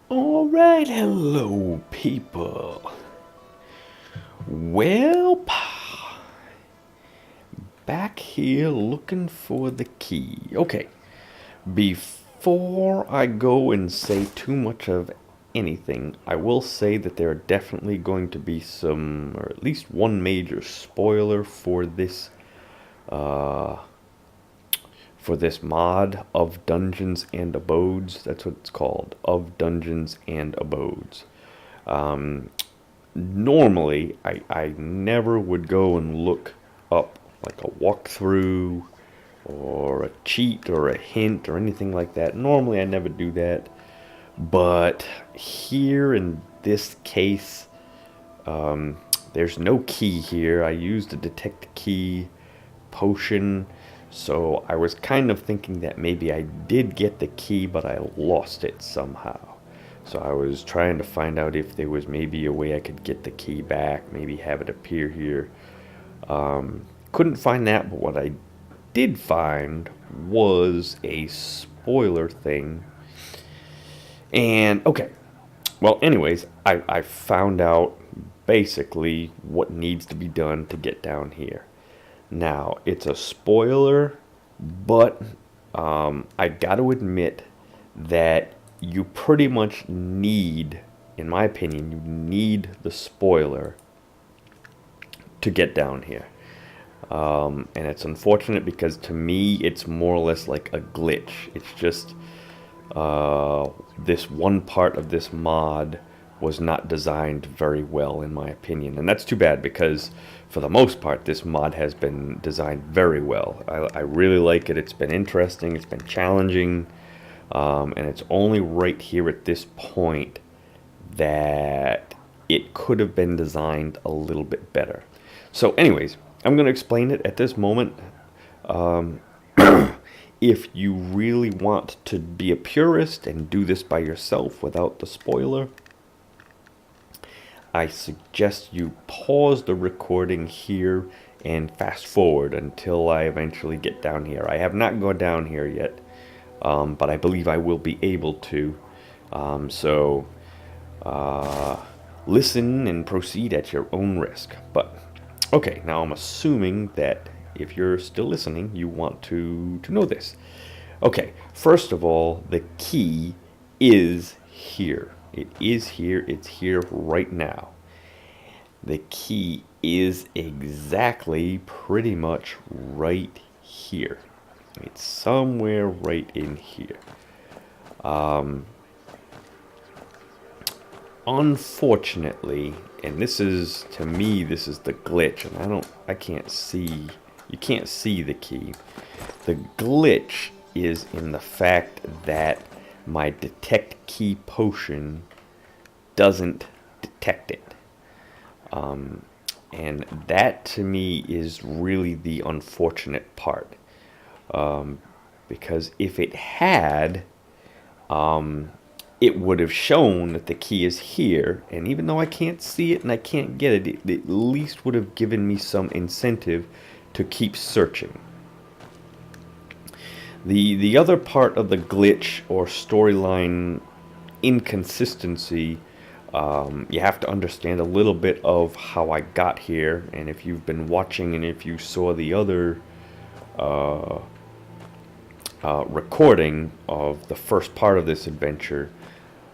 Alright, hello people. Well, back here looking for the key. Okay, before I go and say too much of anything, I will say that there are definitely going to be some, or at least one major spoiler uh, for this mod of Dungeons and Abodes. That's what it's called, of Dungeons and Abodes. Um, Normally, I never would go and look up like a walkthrough or a cheat or a hint or anything like that. Normally, I never do that. But here in this case, there's no key here. I used a detect key potion, so I was kind of thinking that maybe I did get the key, but I lost it somehow. So I was trying to find out if there was maybe a way I could get the key back, maybe have it appear here. Couldn't find that, but what I did find was a spoiler thing. And okay, well, anyways, I found out basically what needs to be done to get down here. Now, it's a spoiler, but I got to admit that you pretty much need, in my opinion, you need the spoiler to get down here. And it's unfortunate because to me, it's more or less like a glitch. It's just this one part of this mod was not designed very well, in my opinion. And that's too bad because for the most part, this mod has been designed very well. I really like it. It's been interesting. It's been challenging. And it's only right here at this point that it could have been designed a little bit better. So anyways, I'm going to explain it at this moment. If you really want to be a purist and do this by yourself without the spoiler, I suggest you pause the recording here and fast forward until I eventually get down here. I have not gone down here yet, but I believe I will be able to. So listen and proceed at your own risk. But okay, now I'm assuming that if you're still listening, you want to know this. Okay, first of all, the key is here. It is here. It's here right now. The key is exactly pretty much right here. It's somewhere right in here. Unfortunately, and this is, to me, this is the glitch, and I can't see, you can't see the key. The glitch is in the fact that my detect key potion doesn't detect it. And that to me is really the unfortunate part. Because if it had, it would have shown that the key is here, and even though I can't see it and I can't get it, it at least would have given me some incentive to keep searching. The other part of the glitch or storyline inconsistency, you have to understand a little bit of how I got here, and if you've been watching and if you saw the other recording of the first part of this adventure,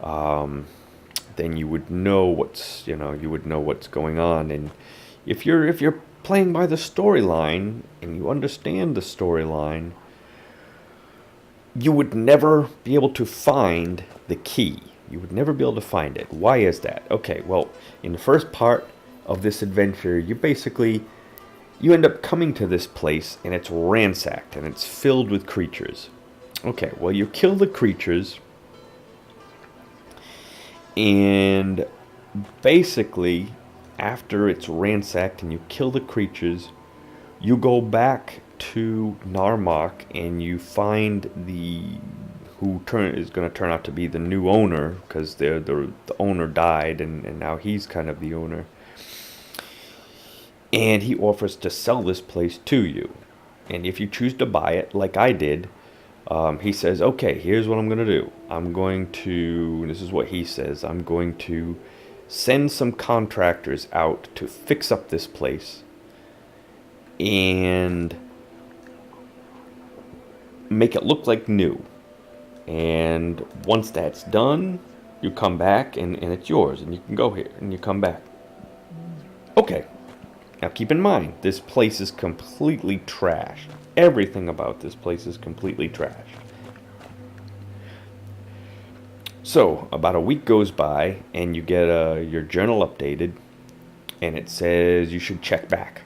then you would know what's going on. And if you're playing by the storyline and you understand the storyline, you would never be able to find the key. You would never be able to find it. Why is that? Okay, well, in the first part of this adventure, you end up coming to this place and it's ransacked and it's filled with creatures. Okay, well, you kill the creatures, and basically after it's ransacked and you kill the creatures, you go back to Narmak and you find is going to turn out to be the new owner, because the owner died, and now he's kind of the owner. And he offers to sell this place to you. And if you choose to buy it, like I did, He says, okay, here's what I'm going to do. I'm going to, this is what he says, I'm going to send some contractors out to fix up this place and make it look like new. And once that's done, you come back and it's yours and you can go here and you come back. Okay. Now keep in mind, this place is completely trashed. Everything about this place is completely trashed. So, about a week goes by and you get your journal updated and it says you should check back.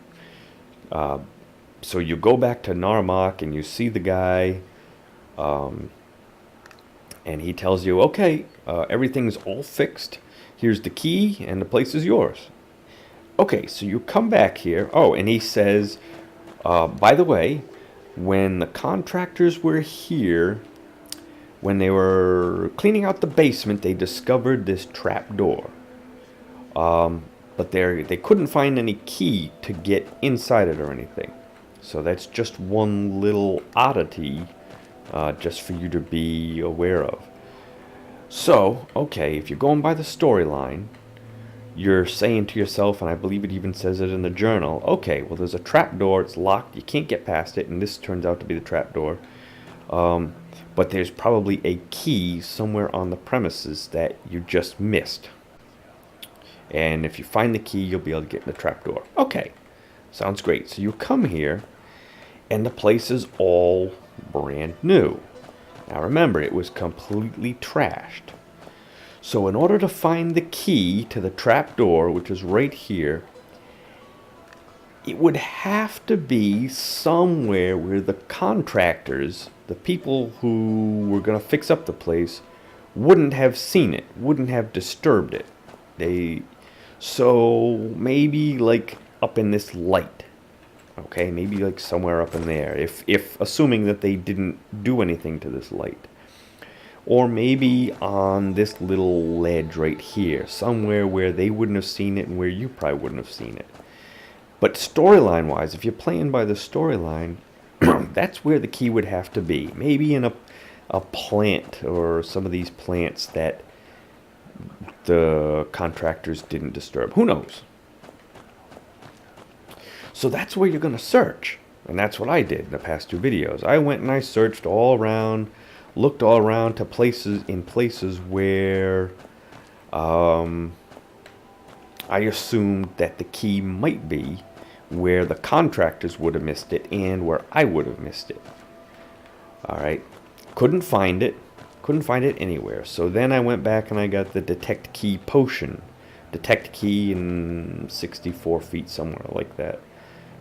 So you go back to Narmak and you see the guy and he tells you, okay, everything's all fixed. Here's the key and the place is yours. Okay, so you come back here. Oh, and he says, by the way, when the contractors were here, when they were cleaning out the basement, they discovered this trap door. But they couldn't find any key to get inside it or anything. So that's just one little oddity just for you to be aware of. So, okay, if you're going by the storyline, you're saying to yourself, and I believe it even says it in the journal, okay, well, there's a trap door, it's locked, you can't get past it, and this turns out to be the trap door. But there's probably a key somewhere on the premises that you just missed. And if you find the key, you'll be able to get in the trap door. Okay, sounds great. So you come here, and the place is all brand new. Now remember, it was completely trashed. So in order to find the key to the trap door, which is right here, it would have to be somewhere where the contractors, the people who were going to fix up the place, wouldn't have seen it, wouldn't have disturbed it. So maybe like up in this light. Okay, maybe like somewhere up in there, if assuming that they didn't do anything to this light. Or maybe on this little ledge right here, somewhere where they wouldn't have seen it and where you probably wouldn't have seen it. But storyline-wise, if you're playing by the storyline, that's where the key would have to be. Maybe in a plant or some of these plants that the contractors didn't disturb. Who knows? So that's where you're going to search. And that's what I did in the past 2 videos. I went and I searched all around, looked all around to places where I assumed that the key might be, where the contractors would have missed it and where I would have missed it. Alright, couldn't find it anywhere. So then I went back and I got the detect key potion. Detect key in 64 feet, somewhere like that.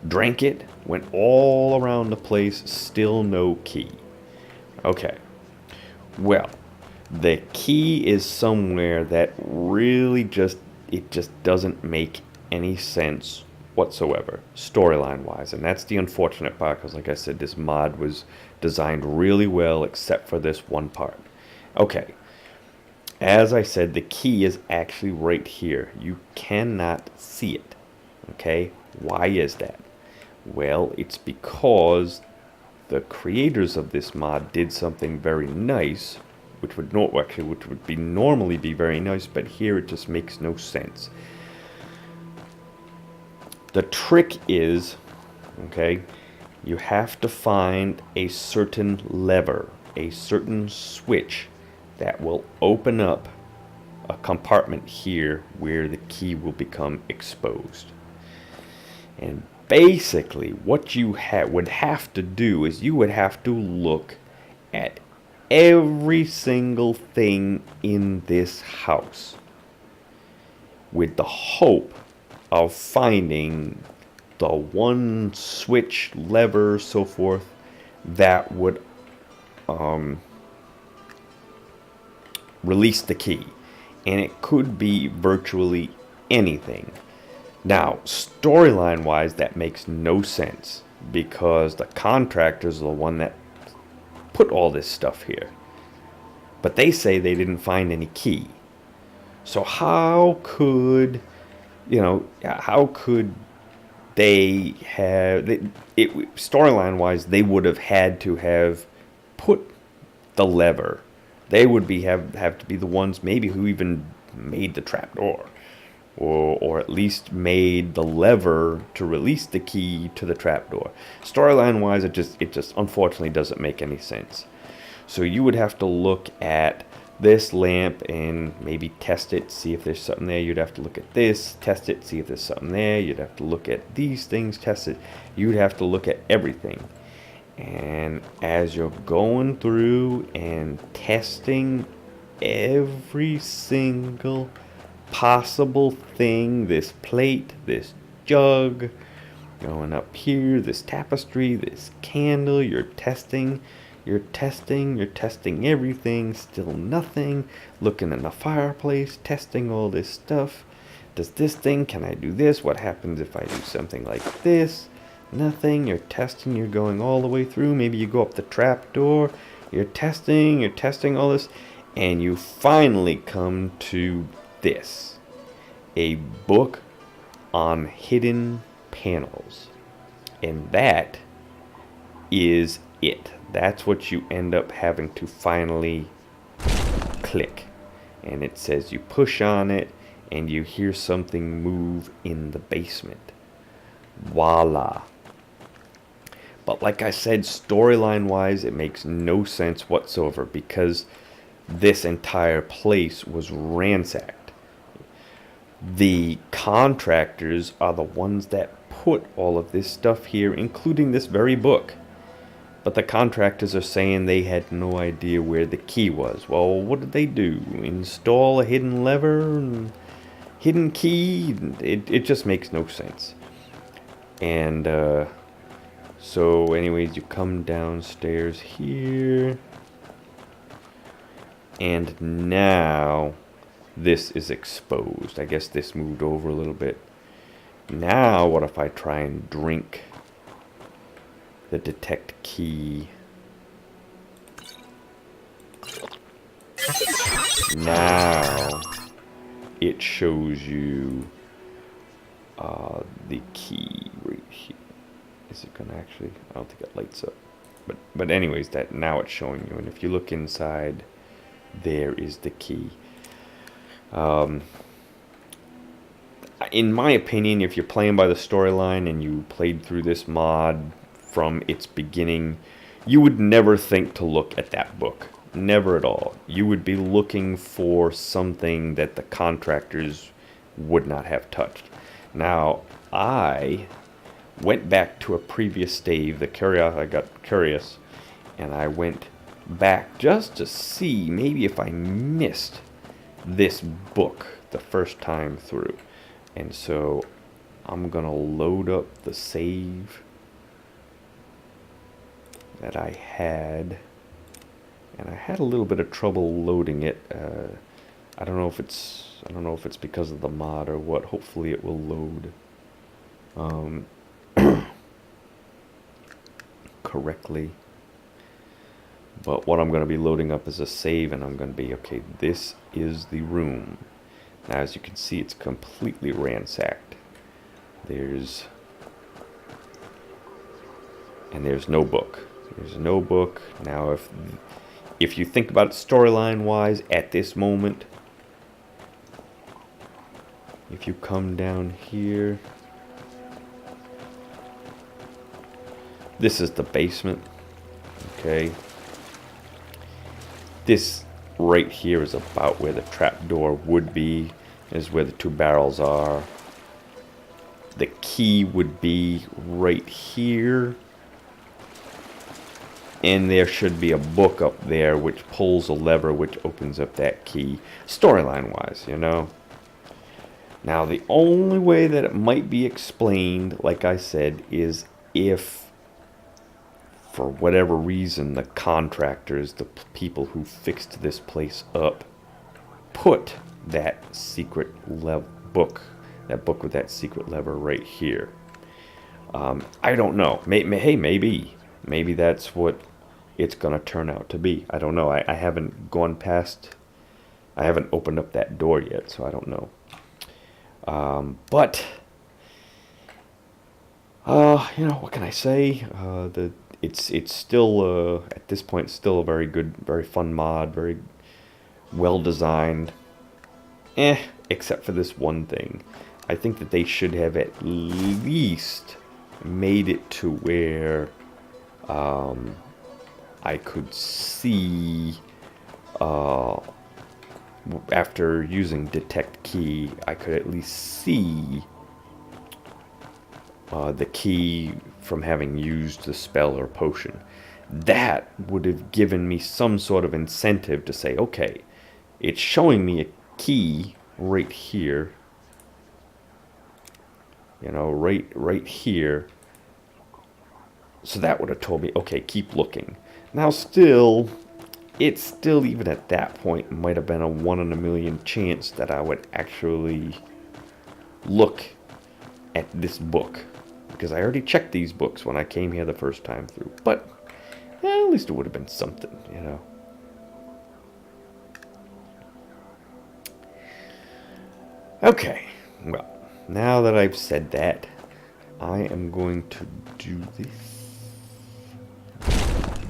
Drank it, went all around the place, still no key. Okay. Well, the key is somewhere that really it just doesn't make any sense whatsoever, storyline-wise. And that's the unfortunate part, because like I said, this mod was designed really well, except for this one part. Okay. As I said, the key is actually right here. You cannot see it. Okay? Why is that? Well, it's because the creators of this mod did something very nice, which would normally be very nice, but here it just makes no sense. The trick is, okay, you have to find a certain lever, a certain switch that will open up a compartment here where the key will become exposed. And basically what you would have to do is you would have to look at every single thing in this house with the hope of finding the one switch, lever, so forth, that would release the key. And it could be virtually anything. Now, storyline wise, that makes no sense, because the contractors are the one that put all this stuff here. But they say they didn't find any key. So how could, how could they have, storyline wise, they would have had to have put the lever. They would have to be the ones maybe who even made the trapdoor, or at least made the lever to release the key to the trapdoor. Storyline wise, it just unfortunately doesn't make any sense. So you would have to look at this lamp and maybe test it, see if there's something there. You'd have to look at this, test it, see if there's something there. You'd have to look at these things, test it. You'd have to look at everything. And as you're going through and testing every single possible thing, this plate, this jug, going up here, this tapestry, this candle, you're testing everything, still nothing. Looking in the fireplace, testing all this stuff. Does this thing, can I do this? What happens if I do something like this? Nothing. You're testing, you're going all the way through. Maybe you go up the trap door. You're testing all this. And you finally come to this. A book on hidden panels. And that is it. That's what you end up having to finally click. And it says you push on it and you hear something move in the basement. Voila. But like I said, storyline wise, it makes no sense whatsoever because this entire place was ransacked. The contractors are the ones that put all of this stuff here, including this very book. But the contractors are saying they had no idea where the key was. Well, what did they do? Install a hidden lever? Hidden key? It just makes no sense. And so anyways, you come downstairs here. And now this is exposed. I guess this moved over a little bit. Now what if I try and drink the detect key? Now it shows you the key right here. Is it gonna actually? I don't think it lights up. But anyways, that now it's showing you. And if you look inside, there is the key. In my opinion, if you're playing by the storyline and you played through this mod from its beginning, you would never think to look at that book. Never at all. You would be looking for something that the contractors would not have touched. Now, I went back to a previous save. I got curious, and I went back just to see maybe if I missed this book the first time through. And so I'm gonna load up the save that I had, and I had a little bit of trouble loading it. I don't know if it's because of the mod or what. Hopefully it will load correctly. But what I'm going to be loading up is a save, and I'm going to be, okay, this is the room. Now, as you can see, it's completely ransacked. There's no book. There's no book. Now, if you think about it storyline-wise, at this moment, if you come down here, this is the basement, okay? This right here is about where the trapdoor would be, is where the two barrels are. The key would be right here. And there should be a book up there which pulls a lever which opens up that key, storyline wise, you know. Now the only way that it might be explained, like I said, is if for whatever reason the contractors, the people who fixed this place up, put that secret book, that book with that secret lever right here. I don't know. Hey, maybe that's what it's gonna turn out to be. I don't know. I haven't gone past. I haven't opened up that door yet, so I don't know. But you know, what can I say? it's still at this point still a very good, very fun mod, very well designed. Except for this one thing. I think that they should have at least made it to where I could see, after using detect key, I could at least see the key from having used the spell or potion. That would have given me some sort of incentive to say, okay, it's showing me a key right here, you know, right here. So that would have told me, okay, keep looking. Now still, it's still, even at that point, might have been a 1 in a million chance that I would actually look at this book, because I already checked these books when I came here the first time through. But at least it would have been something, you know. Okay, well, now that I've said that, I am going to do this.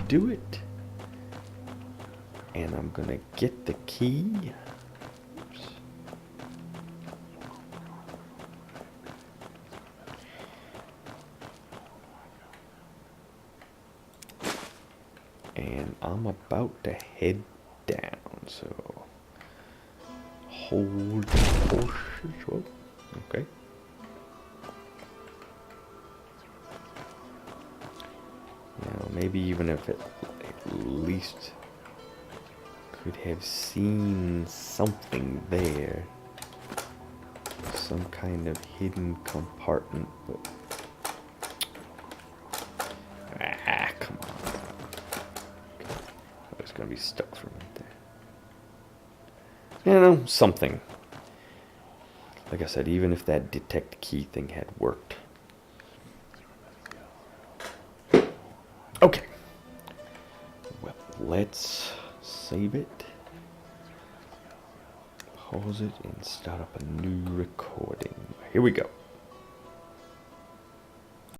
Do it. And I'm gonna get the key. Oops. And I'm about to head down, so hold horses. Whoa. Okay. Now, maybe even if it at least could have seen something there, some kind of hidden compartment, but come on. Oh, it's gonna be stuck for a minute there. You know, something. Like I said, even if that detect key thing had worked. Okay. Well, let's save it, pause it, and start up a new recording. Here we go.